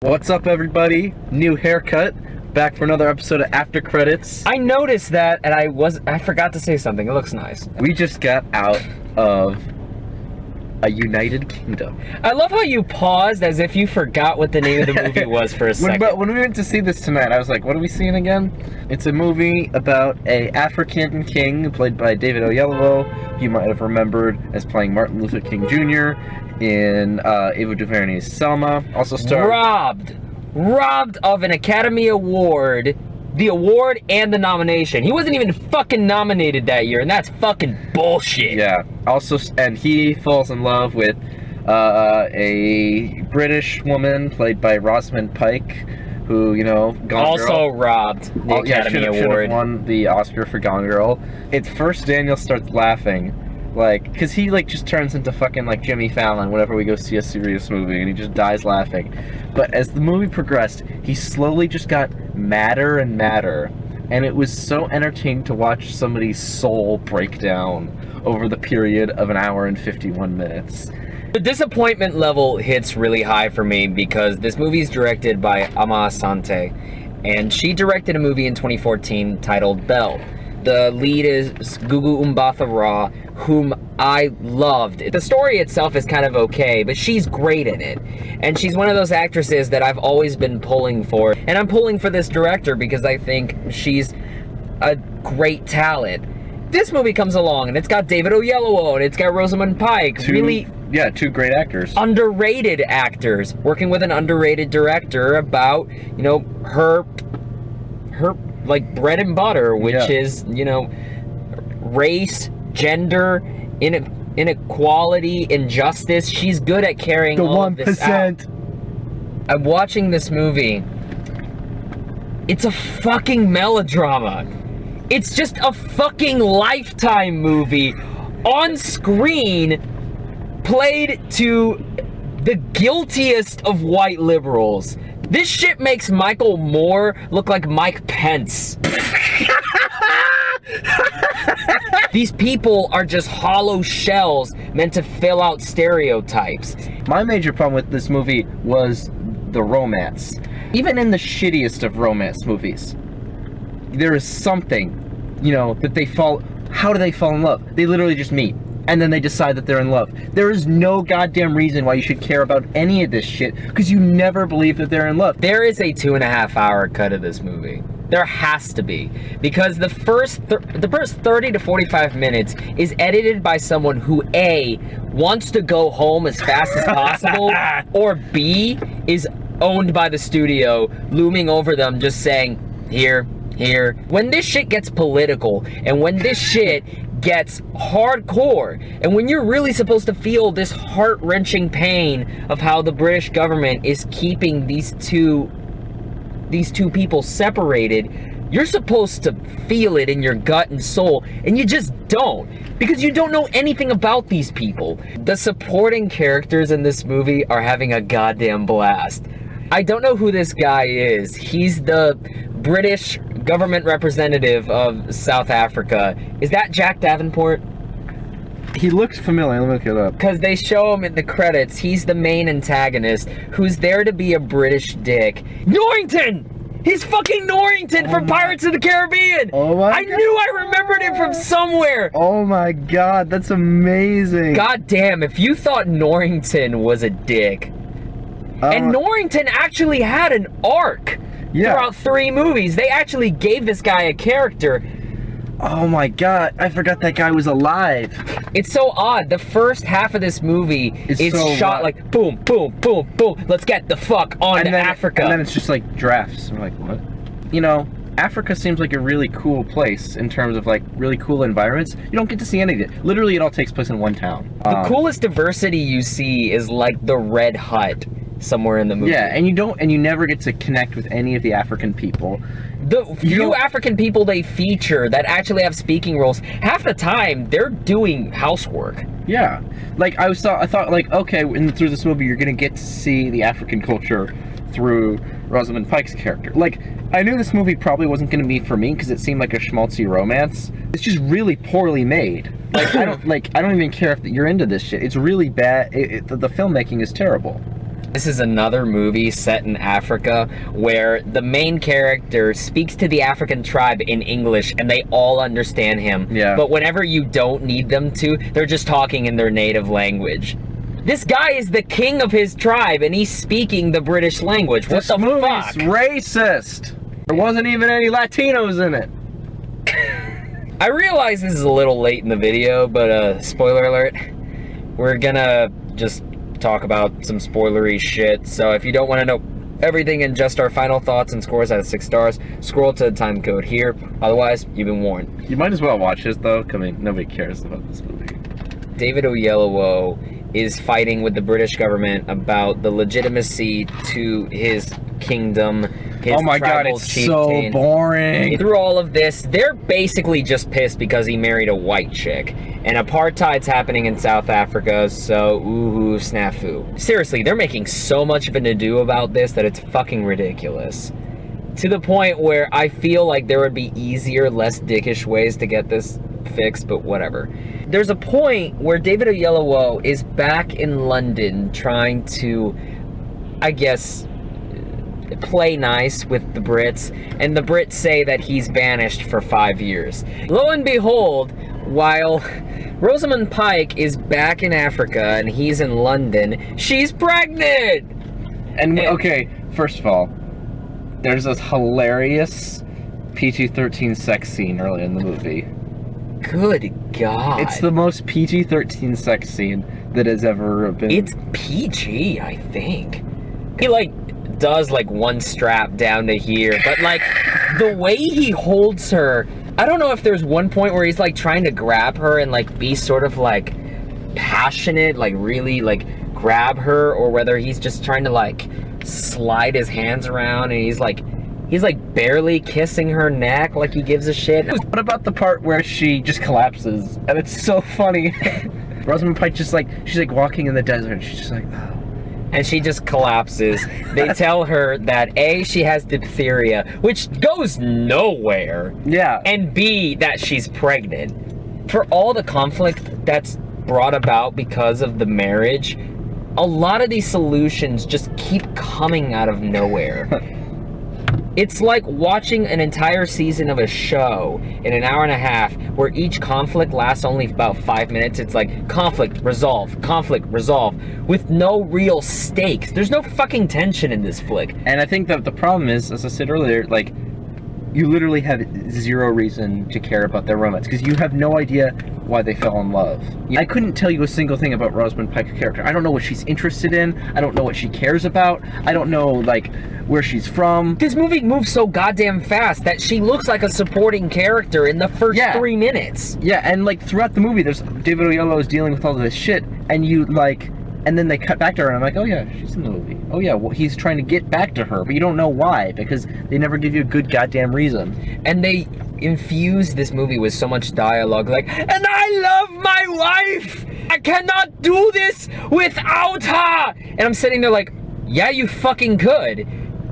What's up, everybody? New haircut. Back for another episode of After Credits. I noticed that, and I forgot to say something. It looks nice. We just got out of a United Kingdom. I love how you paused as if you forgot what the name of the movie was for a second. When we went to see this tonight, I was like, what are we seeing again? It's a movie about a African king played by David Oyelowo. You might have remembered as playing Martin Luther King Jr. in Ava DuVernay's Selma. Also starred... Robbed of an Academy Award. The award and the nomination. He wasn't even fucking nominated that year, and that's fucking bullshit. Yeah. Also, and he falls in love with a British woman played by Rosamund Pike, who, you know, Gone Girl. Also robbed the Academy Award. Should have won the Oscar for Gone Girl. At first, Daniel starts laughing. Like, because he, like, just turns into fucking, like, Jimmy Fallon whenever we go see a serious movie, and he just dies laughing. But as the movie progressed, he slowly just got madder and madder, and it was so entertaining to watch somebody's soul break down over the period of an hour and 51 minutes. The disappointment level hits really high for me because this movie is directed by Amma Asante, and she directed a movie in 2014 titled Belle. The lead is Gugu Mbatha Raw, whom I loved. The story itself is kind of okay, but she's great in it. And she's one of those actresses that I've always been pulling for. And I'm pulling for this director because I think she's a great talent. This movie comes along and it's got David Oyelowo and it's got Rosamund Pike. Two great actors. Underrated actors working with an underrated director about, you know, her like bread and butter, which is, you know, race, gender, inequality, injustice. She's good at carrying all of this out. I'm watching this movie. It's a fucking melodrama. It's just a fucking Lifetime movie on screen, played to the guiltiest of white liberals. This shit makes Michael Moore look like Mike Pence. These people are just hollow shells meant to fill out stereotypes. My major problem with this movie was the romance. Even in the shittiest of romance movies, there is something, you know, that they fall... How do they fall in love? They literally just meet, and then they decide that they're in love. There is no goddamn reason why you should care about any of this shit, because you never believe that they're in love. There is a 2.5-hour cut of this movie. There has to be, because the first 30 to 45 minutes is edited by someone who A, wants to go home as fast as possible, or B, is owned by the studio, looming over them just saying, here. When this shit gets political, and when this shit gets hardcore, and when you're really supposed to feel this heart-wrenching pain of how the British government is keeping these two people separated, you're supposed to feel it in your gut and soul, and you just don't, because you don't know anything about these people. The supporting characters in this movie are having a goddamn blast. I don't know who this guy is. He's the British government representative of South Africa. Is that Jack Davenport? He looks familiar. Let me look it up. Because they show him in the credits. He's the main antagonist who's there to be a British dick. Norrington! He's fucking Norrington from Pirates of the Caribbean! Oh my God. I knew I remembered him from somewhere! Oh my God, that's amazing. God damn, if you thought Norrington was a dick. And Norrington actually had an arc. Throughout 3 movies. They actually gave this guy a character. Oh my God, I forgot that guy was alive. It's so odd. The first half of this movie is so shot like boom, boom, boom, boom. Let's get the fuck on to Africa. And then it's just like drafts. I'm like, what? You know, Africa seems like a really cool place in terms of like really cool environments. You don't get to see any of it. Literally, it all takes place in one town. The coolest diversity you see is like the Red Hut somewhere in the movie. Yeah, and you never get to connect with any of the African people. The few African people they feature that actually have speaking roles, half the time they're doing housework. Yeah, like I thought like, okay, through this movie you're gonna get to see the African culture through Rosamund Pike's character. Like, I knew this movie probably wasn't gonna be for me because it seemed like a schmaltzy romance. It's just really poorly made. Like, I don't even care if you're into this shit. It's really bad. The filmmaking is terrible. This is another movie set in Africa where the main character speaks to the African tribe in English and they all understand him. Yeah. But whenever you don't need them to, they're just talking in their native language. This guy is the king of his tribe and he's speaking the British language. What the fuck? This movie's racist. There wasn't even any Latinos in it. I realize this is a little late in the video, but spoiler alert, we're gonna just talk about some spoilery shit. So if you don't want to know everything and just our final thoughts and scores out of 6 stars, scroll to the time code here. Otherwise, you've been warned. You might as well watch this though. I mean, nobody cares about this movie. David Oyelowo is fighting with the British government about the legitimacy to his kingdom. His oh my god, it's chieftain. so boring. Through all of this, they're basically just pissed because he married a white chick. And apartheid's happening in South Africa, so ooh, snafu. Seriously, they're making so much of an ado about this that it's fucking ridiculous. To the point where I feel like there would be easier, less dickish ways to get this fixed, but whatever. There's a point where David Oyelowo is back in London trying to, I guess, play nice with the Brits, and the Brits say that he's banished for 5 years. Lo and behold, while Rosamund Pike is back in Africa and he's in London, she's pregnant! And okay, first of all, there's this hilarious PG-13 sex scene early in the movie. Good God. It's the most PG-13 sex scene that has ever been. It's PG, I think. He, like, does, like, one strap down to here, but, like, the way he holds her, I don't know if there's one point where he's, like, trying to grab her and, like, be sort of, like, passionate, like, really, like, grab her, or whether he's just trying to, like, slide his hands around and he's like barely kissing her neck like he gives a shit. What about the part where she just collapses? And it's so funny. Rosamund Pike just like, she's like walking in the desert and she's just like, oh. And she just collapses. They tell her that A, she has diphtheria, which goes nowhere. Yeah. And B, that she's pregnant. For all the conflict that's brought about because of the marriage, a lot of these solutions just keep coming out of nowhere. It's like watching an entire season of a show in an hour and a half where each conflict lasts only about 5 minutes. It's like conflict, resolve, with no real stakes. There's no fucking tension in this flick. And I think that the problem is, as I said earlier, like, you literally have zero reason to care about their romance because you have no idea why they fell in love. I couldn't tell you a single thing about Rosamund Pike's character. I don't know what she's interested in. I don't know what she cares about. I don't know, like, where she's from. This movie moves so goddamn fast that she looks like a supporting character in the first 3 minutes. Yeah, and, like, throughout the movie, there's David Oyelowo is dealing with all of this shit, and you, like, and then they cut back to her, and I'm like, oh yeah, she's in the movie. Oh yeah, well, he's trying to get back to her, but you don't know why, because they never give you a good goddamn reason. And they infuse this movie with so much dialogue, like, and I love my wife! I cannot do this without her! And I'm sitting there like, yeah, you fucking could.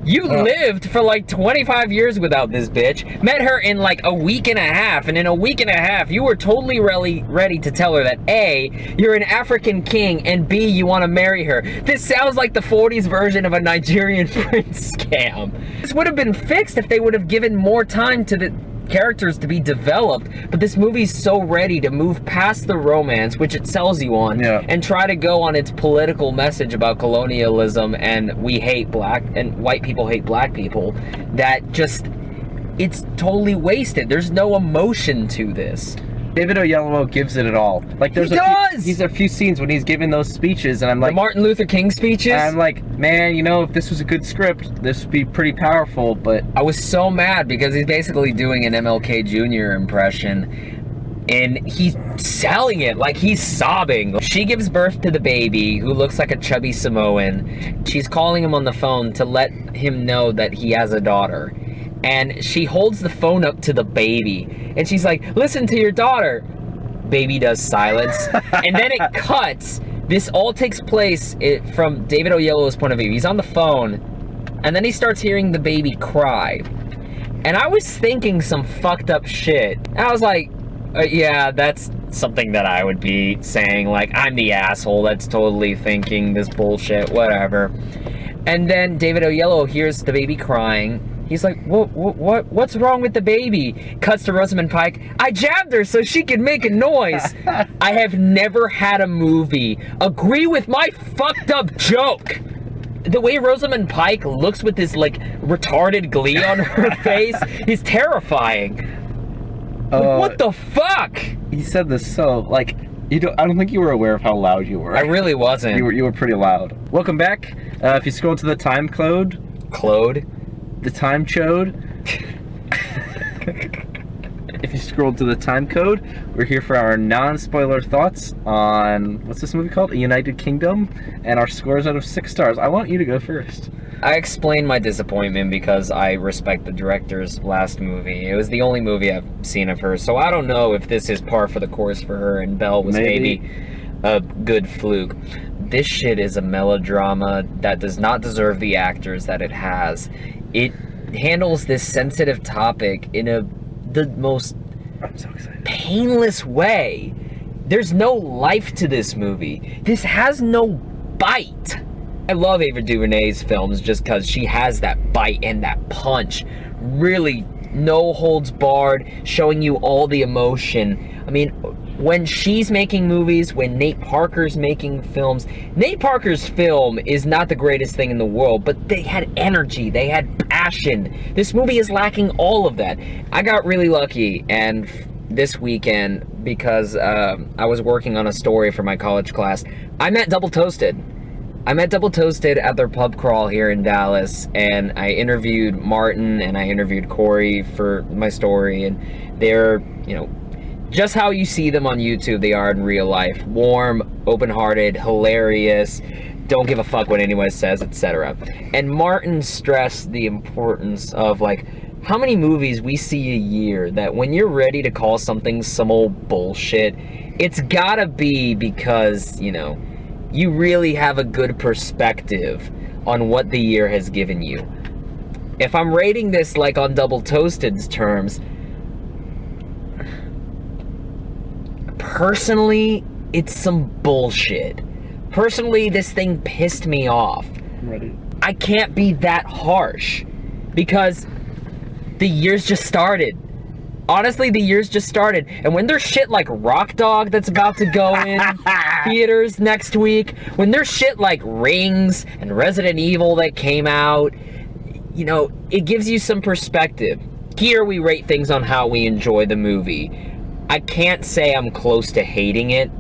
You lived for like 25 years without this bitch, met her in like a week and a half, and in a week and a half, you were totally ready to tell her that A, you're an African king, and B, you want to marry her. This sounds like the 40s version of a Nigerian prince scam. This would have been fixed if they would have given more time to the characters to be developed, but this movie's so ready to move past the romance, which it sells you on, and try to go on its political message about colonialism and we hate black and white people hate black people, that just, it's totally wasted. There's no emotion to this. David Oyelowo gives it all. Like, there's a few scenes when he's giving those speeches, and I'm like, the Martin Luther King speeches. And I'm like, man, you know, if this was a good script, this would be pretty powerful. But I was so mad because he's basically doing an MLK Jr. impression, and he's selling it like he's sobbing. She gives birth to the baby, who looks like a chubby Samoan. She's calling him on the phone to let him know that he has a daughter. And she holds the phone up to the baby, and she's like, listen to your daughter. Baby does silence. And then it cuts. This all takes place from David Oyelowo's point of view. He's on the phone, and then he starts hearing the baby cry. And I was thinking some fucked up shit. And I was like, yeah, that's something that I would be saying, like, I'm the asshole that's totally thinking this bullshit, whatever. And then David Oyelowo hears the baby crying. He's like, what's wrong with the baby? Cuts to Rosamund Pike. I jabbed her so she could make a noise. I have never had a movie agree with my fucked up joke. The way Rosamund Pike looks with this, like, retarded glee on her face is terrifying. What the fuck? He said this so, like, I don't think you were aware of how loud you were. I really wasn't. You were pretty loud. Welcome back. If you scroll to the time code. Clode? The time chode. If you scroll to the time code, we're here for our non-spoiler thoughts on, what's this movie called? A United Kingdom, and our scores out of 6 stars. I want you to go first. I explained my disappointment because I respect the director's last movie. It was the only movie I've seen of hers, so I don't know if this is par for the course for her, and Belle was maybe a good fluke. This shit is a melodrama that does not deserve the actors that it has. It handles this sensitive topic in the most painless way. There's no life to this movie. This has no bite. I love Ava DuVernay's films just because she has that bite and that punch. Really, no holds barred, showing you all the emotion. I mean, when she's making movies, when Nate Parker's making films, Nate Parker's film is not the greatest thing in the world, but they had energy, they had passion. This movie is lacking all of that. I got really lucky, and this weekend, because I was working on a story for my college class, I met Double Toasted. I met Double Toasted at their pub crawl here in Dallas, and I interviewed Martin and I interviewed Corey for my story, and they're, you know, just how you see them on YouTube, they are in real life. Warm, open-hearted, hilarious, don't give a fuck what anyone says, etc. And Martin stressed the importance of, like, how many movies we see a year that when you're ready to call something some old bullshit, it's gotta be because, you know, you really have a good perspective on what the year has given you. If I'm rating this like on Double Toasted's terms, personally, it's some bullshit. Personally, this thing pissed me off. I'm ready. I can't be that harsh because the year's just started. Honestly, the year's just started. And when there's shit like Rock Dog that's about to go in theaters next week, when there's shit like Rings and Resident Evil that came out, you know, it gives you some perspective. Here we rate things on how we enjoy the movie. I can't say I'm close to hating it.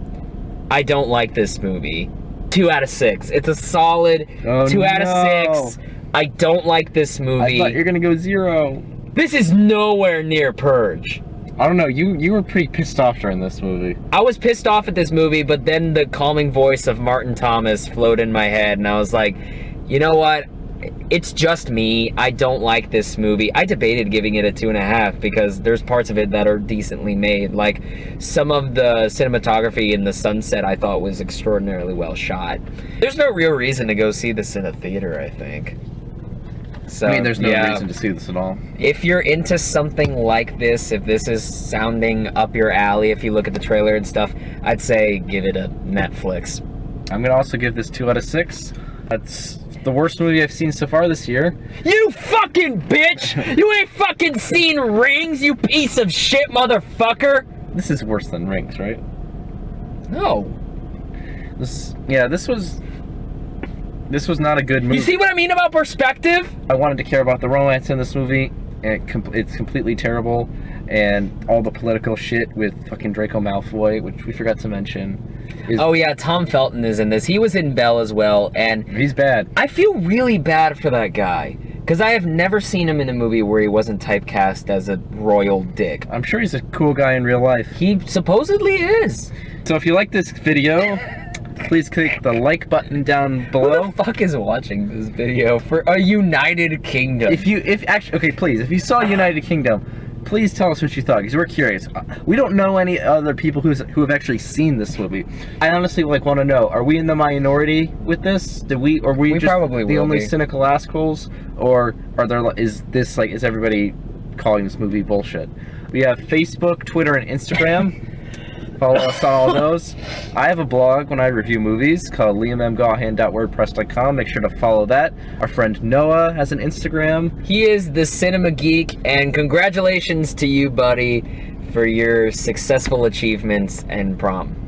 I don't like this movie. 2 out of 6. It's a solid 2 out of 6. I don't like this movie. I thought you were gonna go 0. This is nowhere near Purge. I don't know, you were pretty pissed off during this movie. I was pissed off at this movie, but then the calming voice of Martin Thomas flowed in my head, and I was like, you know what? It's just me. I don't like this movie. I debated giving it a 2.5 because there's parts of it that are decently made. Like, some of the cinematography in the sunset I thought was extraordinarily well shot. There's no real reason to go see this in a theater, I think. So, I mean, there's no reason to see this at all. If you're into something like this, if this is sounding up your alley, if you look at the trailer and stuff, I'd say give it a Netflix. I'm gonna also give this 2 out of 6. That's the worst movie I've seen so far this year. You fucking bitch! You ain't fucking seen Rings, you piece of shit motherfucker! This is worse than Rings, right? No. This was not a good movie. You see what I mean about perspective? I wanted to care about the romance in this movie, and it's completely terrible. And all the political shit with fucking Draco Malfoy, which we forgot to mention. Oh yeah, Tom Felton is in this. He was in Belle as well, and he's bad. I feel really bad for that guy, because I have never seen him in a movie where he wasn't typecast as a royal dick. I'm sure he's a cool guy in real life. He supposedly is. So if you like this video, please click the like button down below. Who the fuck is watching this video for a United Kingdom? If you saw United Kingdom, please tell us what you thought, because we're curious. We don't know any other people who have actually seen this movie. I honestly want to know: are we in the minority with this? Are we just probably the only be. cynical assholes, or is everybody calling this movie bullshit? We have Facebook, Twitter, and Instagram. Follow us on all those. I have a blog when I review movies called liammgahan.wordpress.com. Make sure to follow that. Our friend Noah has an Instagram. He is the Cinema Geek, and congratulations to you, buddy, for your successful achievements and prom.